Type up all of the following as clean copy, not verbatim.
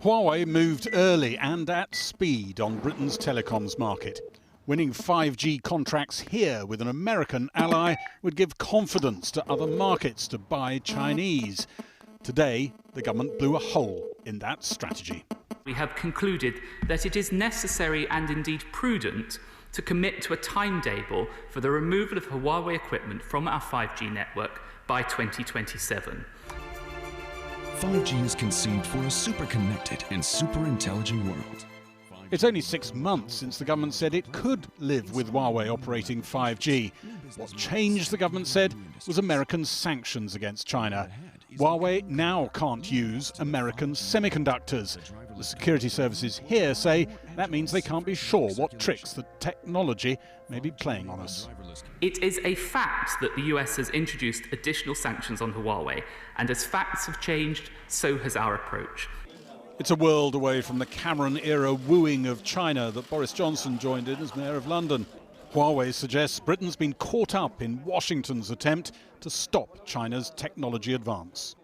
Huawei moved early and at speed on Britain's telecoms market. Winning 5G contracts here with an American ally would give confidence to other markets to buy Chinese. Today, the government blew a hole in that strategy. We have concluded that it is necessary and indeed prudent to commit to a timetable for the removal of Huawei equipment from our 5G network by 2027. 5G is conceived for a super-connected and super-intelligent world. It's only 6 months since the government said it could live with Huawei operating 5G. What changed, the government said, was American sanctions against China. Huawei now can't use American semiconductors. The security services here say that means they can't be sure what tricks the technology may be playing on us. It is a fact that the US has introduced additional sanctions on Huawei, and as facts have changed, so has our approach. It's a world away from the Cameron-era wooing of China that Boris Johnson joined in as Mayor of London. Huawei suggests Britain's been caught up in Washington's attempt to stop China's technology advance.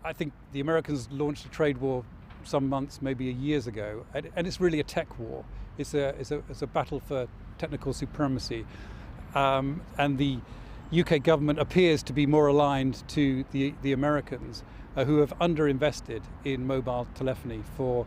I think the Americans launched a trade war some months, maybe years ago, and it's really a tech war. It's a battle for technical supremacy, and the UK government appears to be more aligned to the Americans, who have underinvested in mobile telephony for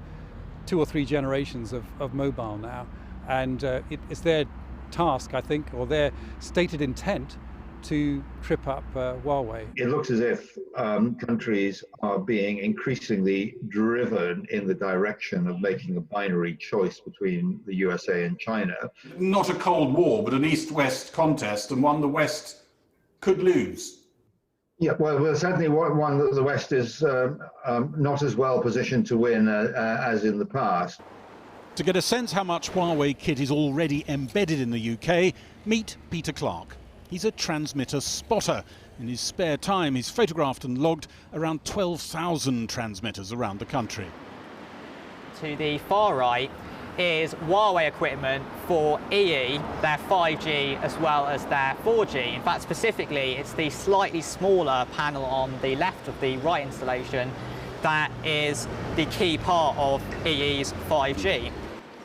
2 or 3 generations of mobile now, and it's their task, I think, or their stated intent to trip up Huawei. It looks as if countries are being increasingly driven in the direction of making a binary choice between the USA and China. Not a Cold War, but an East-West contest, and one the West could lose. Yeah, well, certainly one that the West is not as well positioned to win as in the past. To get a sense how much Huawei kit is already embedded in the UK, meet Peter Clark. He's a transmitter spotter. In his spare time, he's photographed and logged around 12,000 transmitters around the country. To the far right is Huawei equipment for EE, their 5G as well as their 4G. In fact, specifically, it's the slightly smaller panel on the left of the right installation that is the key part of EE's 5G.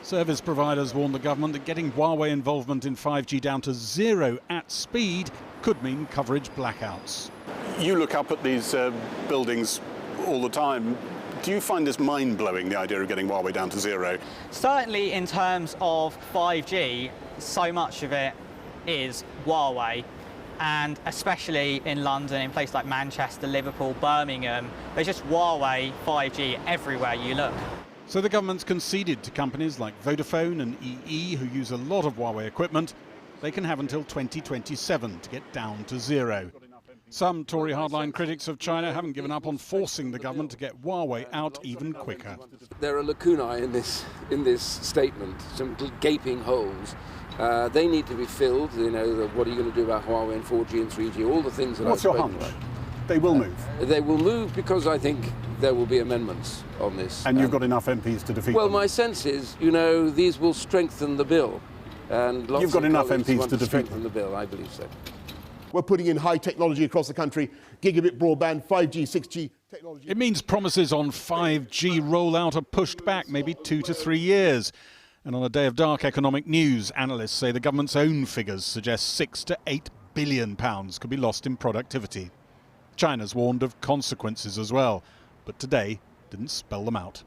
Service providers warn the government that getting Huawei involvement in 5G down to 0 at speed could mean coverage blackouts. You look up at these buildings all the time. Do you find this mind-blowing, the idea of getting Huawei down to 0? Certainly in terms of 5G, so much of it is Huawei, and especially in London, in places like Manchester, Liverpool, Birmingham, there's just Huawei 5G everywhere you look. So the government's conceded to companies like Vodafone and EE, who use a lot of Huawei equipment, they can have until 2027 to get down to 0. Some Tory hardline critics of China haven't given up on forcing the government to get Huawei out even quicker. There are lacunae in this statement, some gaping holes. They need to be filled. You know, what are you going to do about Huawei and 4G and 3G? All the things that I've spoken about. What's your hunch? They will move? They will move because I think there will be amendments on this. And you've got enough MPs to defeat well, them? Well, my sense is, you know, these will strengthen the bill. And lots You've got of enough colleagues MPs want to to defeat strengthen the bill, I believe so. We're putting in high technology across the country, gigabit broadband, 5G, 6G technology. It means promises on 5G rollout are pushed back maybe 2 to 3 years. And on a day of dark economic news, analysts say the government's own figures suggest £6 to £8 billion could be lost in productivity. China's warned of consequences as well, but today didn't spell them out.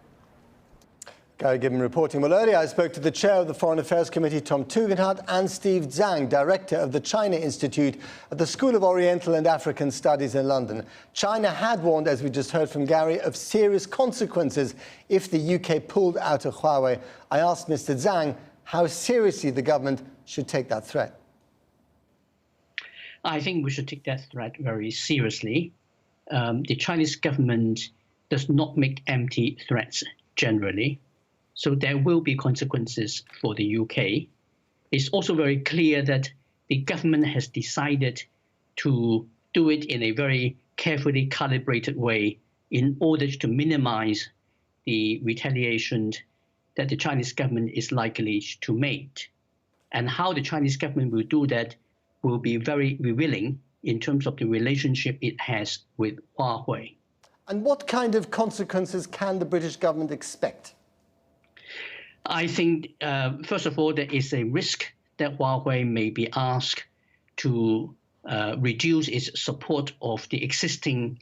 Gary Gibbon reporting. Well, earlier I spoke to the chair of the Foreign Affairs Committee, Tom Tugendhat, and Steve Tsang, director of the China Institute at the School of Oriental and African Studies in London. China had warned, as we just heard from Gary, of serious consequences if the UK pulled out of Huawei. I asked Mr. Tsang how seriously the government should take that threat. I think we should take that threat very seriously. The Chinese government does not make empty threats generally. So there will be consequences for the UK. It's also very clear that the government has decided to do it in a very carefully calibrated way in order to minimize the retaliation that the Chinese government is likely to make. And how the Chinese government will do that will be very revealing in terms of the relationship it has with Huawei. And what kind of consequences can the British government expect? I think, first of all, there is a risk that Huawei may be asked to reduce its support of the existing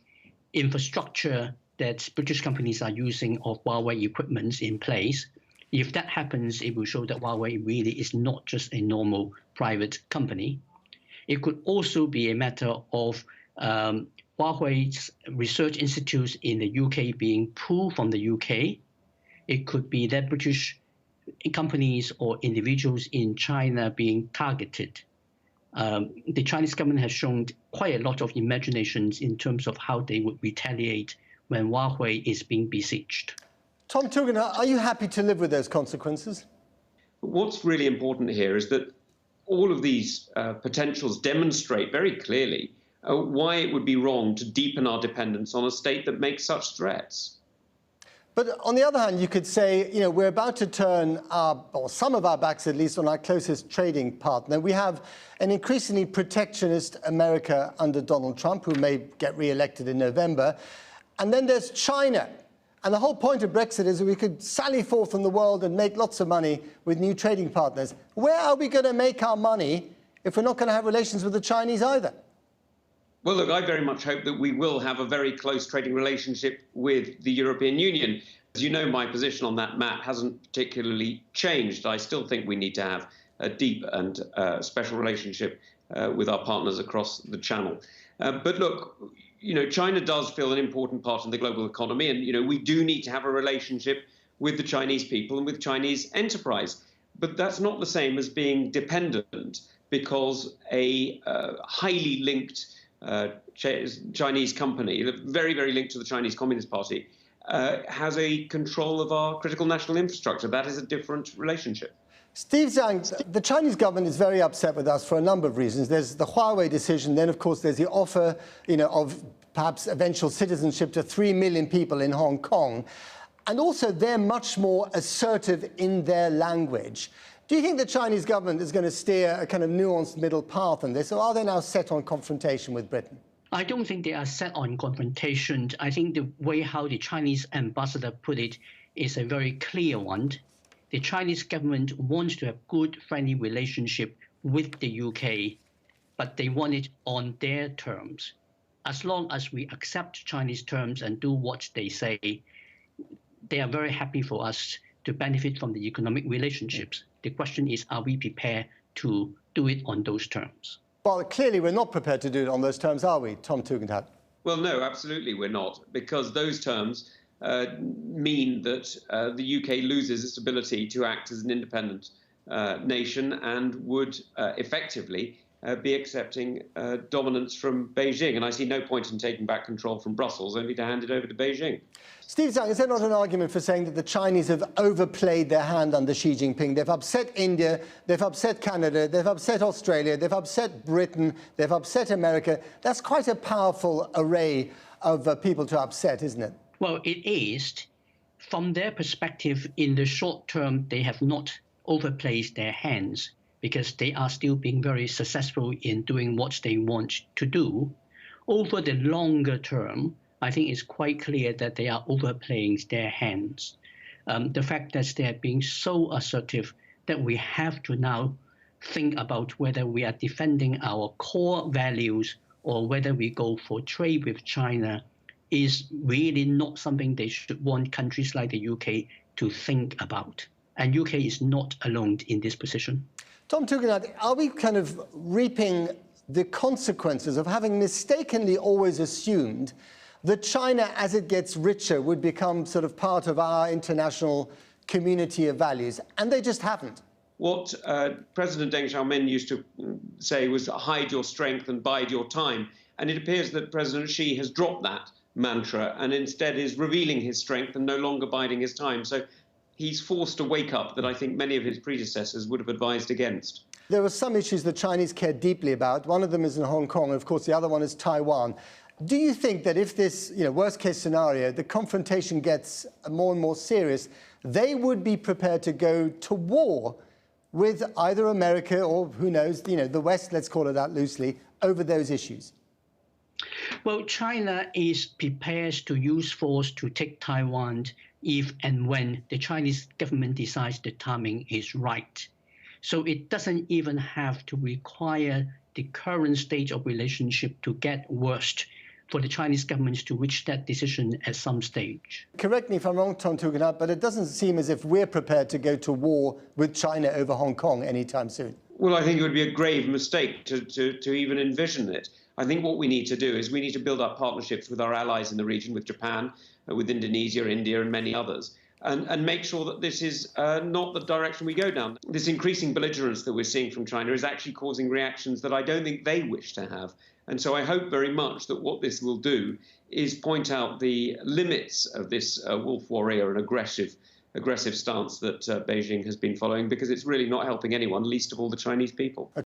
infrastructure that British companies are using of Huawei equipment in place. If that happens, it will show that Huawei really is not just a normal private company. It could also be a matter of Huawei's research institutes in the UK being pulled from the UK. It could be that British companies or individuals in China being targeted. The Chinese government has shown quite a lot of imaginations in terms of how they would retaliate when Huawei is being besieged. Tom Tugendhat, are you happy to live with those consequences? What's really important here is that all of these potentials demonstrate very clearly why it would be wrong to deepen our dependence on a state that makes such threats. But on the other hand, you could say, you know, we're about to turn or some of our backs at least, on our closest trading partner. We have an increasingly protectionist America under Donald Trump, who may get re-elected in November. And then there's China. And the whole point of Brexit is that we could sally forth in the world and make lots of money with new trading partners. Where are we going to make our money if we're not going to have relations with the Chinese either? Well, look, I very much hope that we will have a very close trading relationship with the European Union. As you know, my position on that, Matt, hasn't particularly changed. I still think we need to have a deep and special relationship with our partners across the Channel. But look, you know, China does fill an important part in the global economy. And, you know, we do need to have a relationship with the Chinese people and with Chinese enterprise. But that's not the same as being dependent, because a highly linked Chinese company, very, very linked to the Chinese Communist Party, has a control of our critical national infrastructure. That is a different relationship. Steve Tsang, the Chinese government is very upset with us for a number of reasons. There's the Huawei decision. Then, of course, there's the offer, you know, of perhaps eventual citizenship to 3 million people in Hong Kong. And also, they're much more assertive in their language. Do you think the Chinese government is going to steer a kind of nuanced middle path on this, or are they now set on confrontation with Britain? I don't think they are set on confrontation. I think the way how the Chinese ambassador put it is a very clear one. The Chinese government wants to have good, friendly relationship with the UK, but they want it on their terms. As long as we accept Chinese terms and do what they say, they are very happy for us to benefit from the economic relationships. The question is, are we prepared to do it on those terms? Well, clearly we're not prepared to do it on those terms, are we, Tom Tugendhat? Well, no, absolutely we're not, because those terms mean that the UK loses its ability to act as an independent nation and would effectively be accepting dominance from Beijing. And I see no point in taking back control from Brussels, only to hand it over to Beijing. Steve Tsang, is there not an argument for saying that the Chinese have overplayed their hand under Xi Jinping? They've upset India, they've upset Canada, they've upset Australia, they've upset Britain, they've upset America. That's quite a powerful array of people to upset, isn't it? Well, it is. From their perspective, in the short term, they have not overplayed their hands because they are still being very successful in doing what they want to do. Over the longer term, I think it's quite clear that they are overplaying their hands. The fact that they are being so assertive that we have to now think about whether we are defending our core values or whether we go for trade with China is really not something they should want countries like the UK to think about. And UK is not alone in this position. Tom Tugendhat, are we kind of reaping the consequences of having mistakenly always assumed that China, as it gets richer, would become sort of part of our international community of values, and they just haven't? What President Deng Xiaoping used to say was hide your strength and bide your time. And it appears that President Xi has dropped that mantra and instead is revealing his strength and no longer biding his time. So he's forced a wake up that I think many of his predecessors would have advised against. There are some issues the Chinese care deeply about. One of them is in Hong Kong, and of course the other one is Taiwan. Do you think that if this, worst case scenario, the confrontation gets more and more serious, they would be prepared to go to war with either America or, who knows, the West, let's call it that loosely, over those issues? Well, China is prepared to use force to take Taiwan if and when the Chinese government decides the timing is right. So it doesn't even have to require the current state of relationship to get worse for the Chinese government to reach that decision at some stage. Correct me if I'm wrong, Tom Tugendhat, but it doesn't seem as if we're prepared to go to war with China over Hong Kong anytime soon. Well, I think it would be a grave mistake to even envision it. I think what we need to do is we need to build up partnerships with our allies in the region, with Japan, with Indonesia, India, and many others, and make sure that this is not the direction we go down. This increasing belligerence that we're seeing from China is actually causing reactions that I don't think they wish to have. And so I hope very much that what this will do is point out the limits of this wolf warrior and aggressive stance that Beijing has been following, because it's really not helping anyone, least of all the Chinese people.